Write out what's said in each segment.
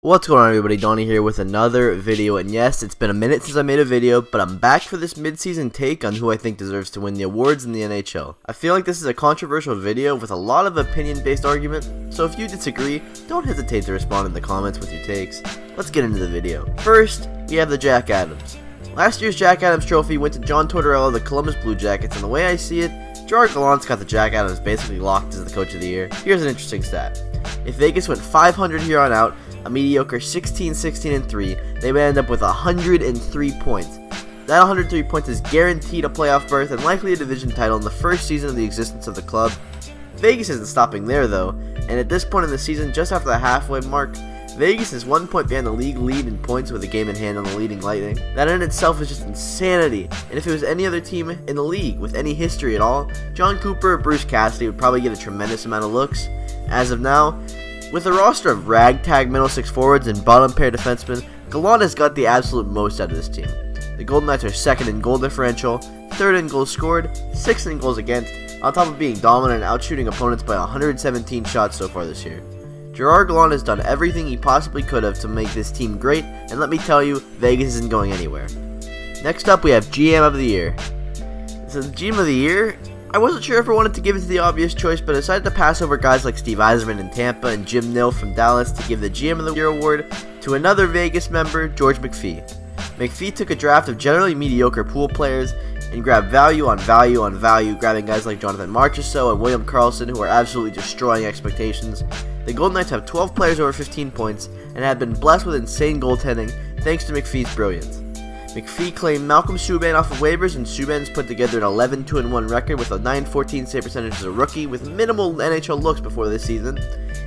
What's going on, everybody? Donnie here with another video, and yes, it's been a minute since I made a video, but I'm back for this mid-season take on who I think deserves to win the awards in the NHL. I feel like this is a controversial video with a lot of opinion-based argument, so if you disagree, don't hesitate to respond in the comments with your takes. Let's get into the video. First, we have the Jack Adams. Last year's Jack Adams trophy went to John Tortorella of the Columbus Blue Jackets, and the way I see it, Gerard Gallant's got the Jack Adams basically locked as the coach of the year. Here's an interesting stat. If Vegas went 500 here on out, a mediocre 16-16-3, they would end up with 103 points. That 103 points is guaranteed a playoff berth and likely a division title in the first season of the existence of the club. Vegas isn't stopping there though, and at this point in the season, just after the halfway mark, Vegas is 1 point behind the league lead in points with a game in hand on the leading Lightning. That in itself is just insanity, and if it was any other team in the league with any history at all, John Cooper or Bruce Cassidy would probably get a tremendous amount of looks. As of now, with a roster of ragtag middle six forwards and bottom pair defensemen, Gallant has got the absolute most out of this team. The Golden Knights are second in goal differential, third in goals scored, sixth in goals against, on top of being dominant and outshooting opponents by 117 shots so far this year. Gerard Gallant has done everything he possibly could have to make this team great, and let me tell you, Vegas isn't going anywhere. Next up, we have GM of the Year. So the GM of the Year, I wasn't sure if I wanted to give it to the obvious choice, but I decided to pass over guys like Steve Yzerman in Tampa and Jim Nill from Dallas to give the GM of the Year award to another Vegas member, George McPhee. McPhee took a draft of generally mediocre pool players and grabbed value on value on value, grabbing guys like Jonathan Marchessault and William Karlsson, who are absolutely destroying expectations. The Golden Knights have 12 players over 15 points and have been blessed with insane goaltending thanks to McPhee's brilliance. McPhee claimed Malcolm Subban off of waivers, and Subban's put together an 11-2-1 record with a .914 save percentage as a rookie with minimal NHL looks before this season.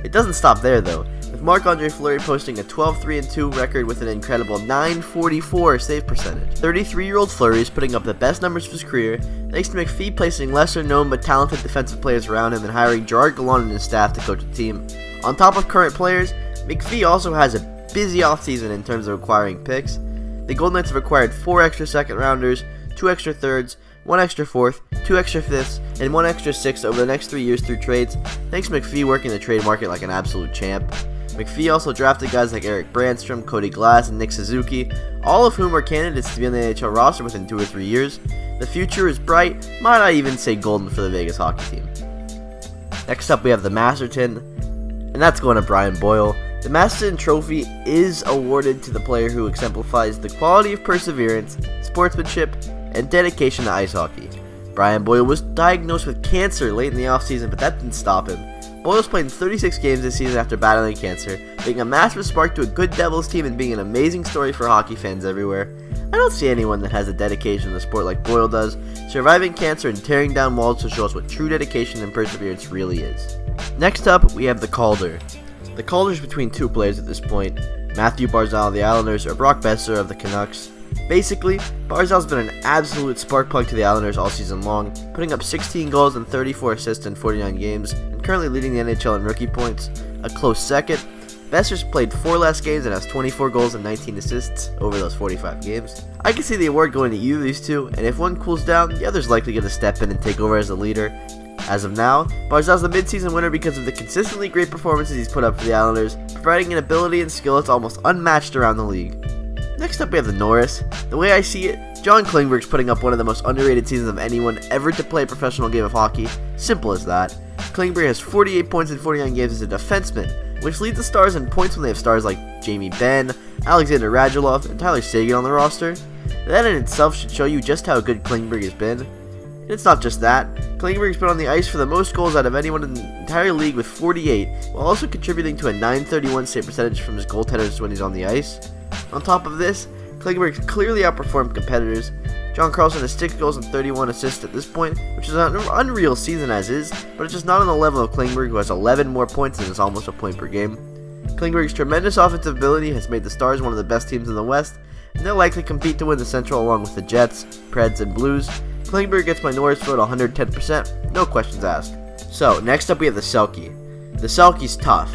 It doesn't stop there though, with Marc-Andre posting a 12-3-2 record with an incredible .944 save percentage. 33-year-old Fleury is putting up the best numbers of his career thanks to McPhee placing lesser known but talented defensive players around him and hiring Gerard Gallant and his staff to coach the team. On top of current players, McPhee also has a busy offseason in terms of acquiring picks. The Golden Knights have acquired 4 extra second rounders, 2 extra thirds, 1 extra fourth, 2 extra fifths, and 1 extra sixth over the next 3 years through trades, thanks to McPhee working the trade market like an absolute champ. McPhee also drafted guys like Eric Brandstrom, Cody Glass, and Nick Suzuki, all of whom are candidates to be on the NHL roster within 2 or 3 years. The future is bright, might I even say golden for the Vegas hockey team. Next up, we have the Masterton, and that's going to Brian Boyle. The Midseason trophy is awarded to the player who exemplifies the quality of perseverance, sportsmanship, and dedication to ice hockey. Brian Boyle was diagnosed with cancer late in the offseason, but that didn't stop him. Boyle's played in 36 games this season after battling cancer, being a massive spark to a good Devils team and being an amazing story for hockey fans everywhere. I don't see anyone that has a dedication to the sport like Boyle does, surviving cancer and tearing down walls to show us what true dedication and perseverance really is. Next up, we have the Calder. The Calder's between 2 players at this point, Matthew Barzal of the Islanders or Brock Besser of the Canucks. Basically, Barzal's been an absolute spark plug to the Islanders all season long, putting up 16 goals and 34 assists in 49 games, and currently leading the NHL in rookie points. A close second, Besser's played 4 less games and has 24 goals and 19 assists over those 45 games. I can see the award going to either of these two, and if one cools down, the other's likely going to step in and take over as the leader. As of now, Barzal's the mid-season winner because of the consistently great performances he's put up for the Islanders, providing an ability and skill that's almost unmatched around the league. Next up, we have the Norris. The way I see it, John Klingberg's putting up one of the most underrated seasons of anyone ever to play a professional game of hockey. Simple as that. Klingberg has 48 points in 49 games as a defenseman, which leads the Stars in points when they have stars like Jamie Benn, Alexander Radulov, and Tyler Seguin on the roster. That in itself should show you just how good Klingberg has been. And it's not just that. Klingberg's been on the ice for the most goals out of anyone in the entire league with 48, while also contributing to a .931 save percentage from his goaltenders when he's on the ice. On top of this, Klingberg's clearly outperformed competitors. John Karlsson has 6 goals and 31 assists at this point, which is an unreal season as is, but it's just not on the level of Klingberg, who has 11 more points and is almost a point per game. Klingberg's tremendous offensive ability has made the Stars one of the best teams in the West, and they'll likely compete to win the Central along with the Jets, Preds, and Blues. Klingberg gets my Norris vote 110%, no questions asked. So, next up we have the Selke. The Selke's tough.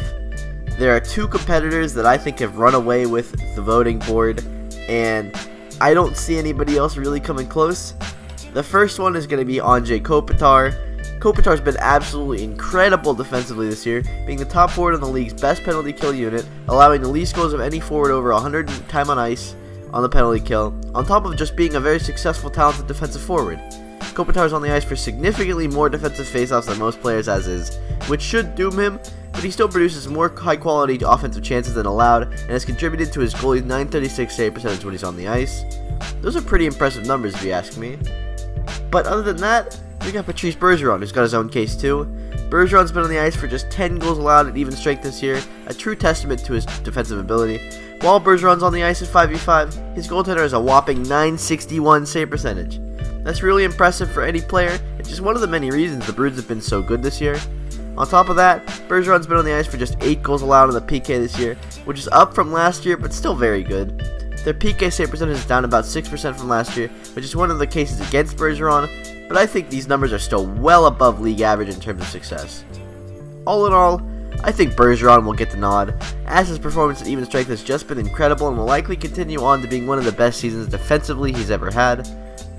There are 2 competitors that I think have run away with the voting board, and I don't see anybody else really coming close. The first one is going to be Anze Kopitar. Kopitar's been absolutely incredible defensively this year, being the top forward in the league's best penalty kill unit, allowing the least goals of any forward over 100 time on ice on the penalty kill, on top of just being a very successful, talented defensive forward. Kopitar is on the ice for significantly more defensive faceoffs than most players as is, which should doom him, but he still produces more high-quality offensive chances than allowed, and has contributed to his goalie's .936 save percentage when he's on the ice. Those are pretty impressive numbers if you ask me. But other than that, we got Patrice Bergeron, who's got his own case too. Bergeron's been on the ice for just 10 goals allowed at even strength this year, a true testament to his defensive ability. While Bergeron's on the ice at 5v5, his goaltender has a whopping .961 save percentage. That's really impressive for any player, it's just one of the many reasons the Bruins have been so good this year. On top of that, Bergeron's been on the ice for just 8 goals allowed in the PK this year, which is up from last year, but still very good. Their PK save percentage is down about 6% from last year, which is one of the cases against Bergeron, but I think these numbers are still well above league average in terms of success. All in all, I think Bergeron will get the nod, as his performance at even strength has just been incredible and will likely continue on to being one of the best seasons defensively he's ever had.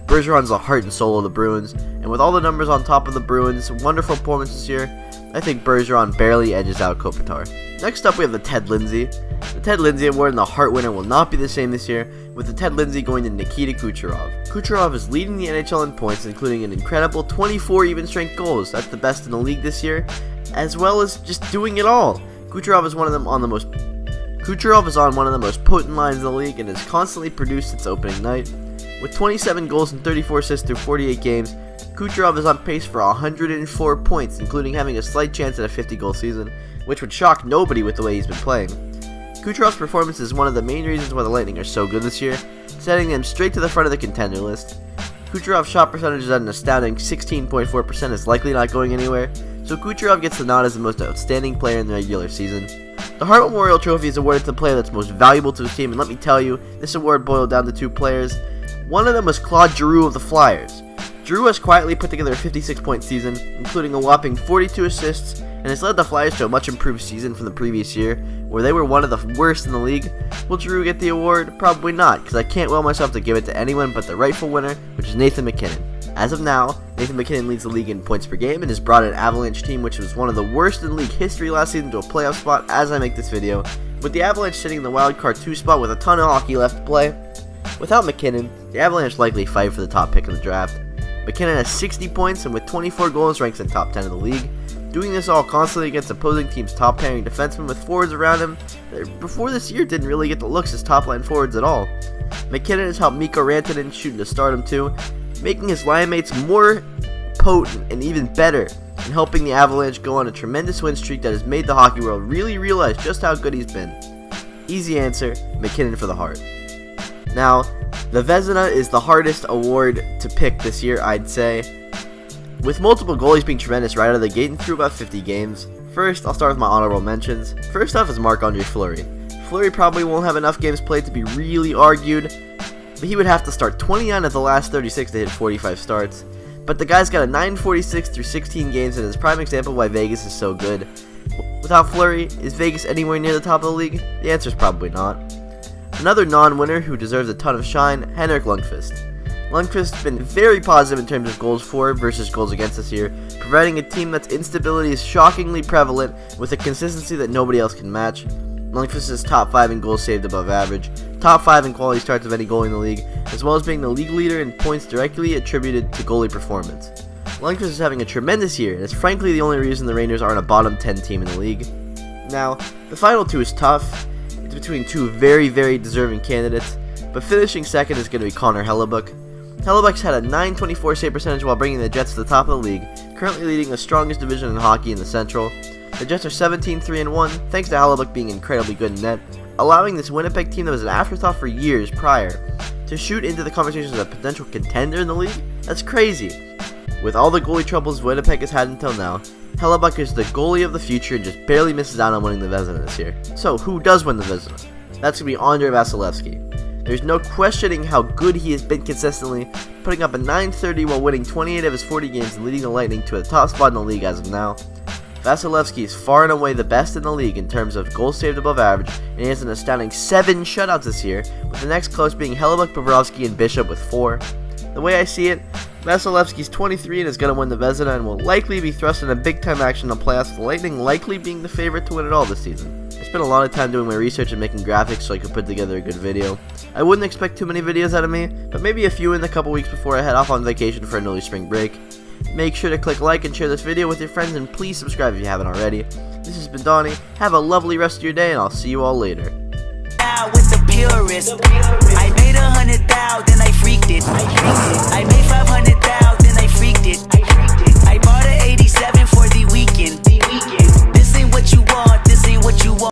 Bergeron's the heart and soul of the Bruins, and with all the numbers on top of the Bruins' wonderful performance this year, I think Bergeron barely edges out Kopitar. Next up we have the Ted Lindsay. The Ted Lindsay Award and the Hart winner will not be the same this year, with the Ted Lindsay going to Nikita Kucherov. Kucherov is leading the NHL in points, including an incredible 24 even strength goals, that's the best in the league this year, as well as just doing it all. Kucherov is on one of the most potent lines in the league and has constantly produced since opening night. With 27 goals and 34 assists through 48 games, Kucherov is on pace for 104 points, including having a slight chance at a 50-goal season, which would shock nobody with the way he's been playing. Kucherov's performance is one of the main reasons why the Lightning are so good this year, setting them straight to the front of the contender list. Kucherov's shot percentage is at an astounding 16.4%, is likely not going anywhere, so Kucherov gets the nod as the most outstanding player in the regular season. The Hart Memorial Trophy is awarded to the player that's most valuable to his team, and let me tell you, this award boiled down to 2 players. One of them was Claude Giroux of the Flyers. Giroux has quietly put together a 56-point season, including a whopping 42 assists, and has led the Flyers to a much improved season from the previous year, where they were one of the worst in the league. Will Giroux get the award? Probably not, because I can't will myself to give it to anyone but the rightful winner, which is Nathan MacKinnon. As of now, Nathan MacKinnon leads the league in points per game and has brought an Avalanche team which was one of the worst in league history last season to a playoff spot as I make this video, with the Avalanche sitting in the wildcard 2 spot with a ton of hockey left to play. Without MacKinnon, the Avalanche likely fight for the top pick of the draft. MacKinnon has 60 points and with 24 goals ranks in top 10 of the league, doing this all constantly against opposing teams' top pairing defensemen with forwards around him that before this year didn't really get the looks as top line forwards at all. MacKinnon has helped Mikko Rantanen shoot into stardom too, making his line mates more potent and even better, and helping the Avalanche go on a tremendous win streak that has made the hockey world really realize just how good he's been. Easy answer, MacKinnon for the Hart. Now, the Vezina is the hardest award to pick this year, I'd say, with multiple goalies being tremendous right out of the gate and through about 50 games. First, I'll start with my honorable mentions. First off is Marc-Andre Fleury. Fleury probably won't have enough games played to be really argued, but he would have to start 29 of the last 36 to hit 45 starts. But the guy's got a .946 through 16 games and is a prime example of why Vegas is so good. Without Fleury, is Vegas anywhere near the top of the league? The answer is probably not. Another non-winner who deserves a ton of shine, Henrik Lundqvist. Lundqvist's been very positive in terms of goals for versus goals against this year, providing a team that's instability is shockingly prevalent with a consistency that nobody else can match. Lundqvist is top 5 in goals saved above average, top 5 in quality starts of any goalie in the league, as well as being the league leader in points directly attributed to goalie performance. Lundqvist is having a tremendous year, and is frankly the only reason the Rangers aren't a bottom 10 team in the league. Now, the final 2 is tough. It's between 2 very, very deserving candidates, but finishing second is going to be Connor Hellebuyck. Hellebuyck's had a .924 save percentage while bringing the Jets to the top of the league, currently leading the strongest division in hockey in the Central. The Jets are 17-3-1, thanks to Hellebuyck being incredibly good in net, allowing this Winnipeg team that was an afterthought for years prior to shoot into the conversation as a potential contender in the league. That's crazy. With all the goalie troubles Winnipeg has had until now, Hellebuyck is the goalie of the future and just barely misses out on winning the Vezina this year. So who does win the Vezina? That's going to be Andre Vasilevsky. There's no questioning how good he has been consistently, putting up a .930 while winning 28 of his 40 games and leading the Lightning to a top spot in the league as of now. Vasilevsky is far and away the best in the league in terms of goals saved above average, and he has an astounding 7 shutouts this year, with the next close being Hellebuyck, Bobrovsky, and Bishop with 4. The way I see it, Vasilevsky's 23 and is going to win the Vezina and will likely be thrust into big-time action in the playoffs, with the Lightning likely being the favorite to win it all this season. I spent a lot of time doing my research and making graphics so I could put together a good video. I wouldn't expect too many videos out of me, but maybe a few in the couple weeks before I head off on vacation for an early spring break. Make sure to click like and share this video with your friends, and please subscribe if you haven't already. This has been Donnie. Have a lovely rest of your day, and I'll see you all later. With the purist, I made 100,000, then I freaked it. I made 500.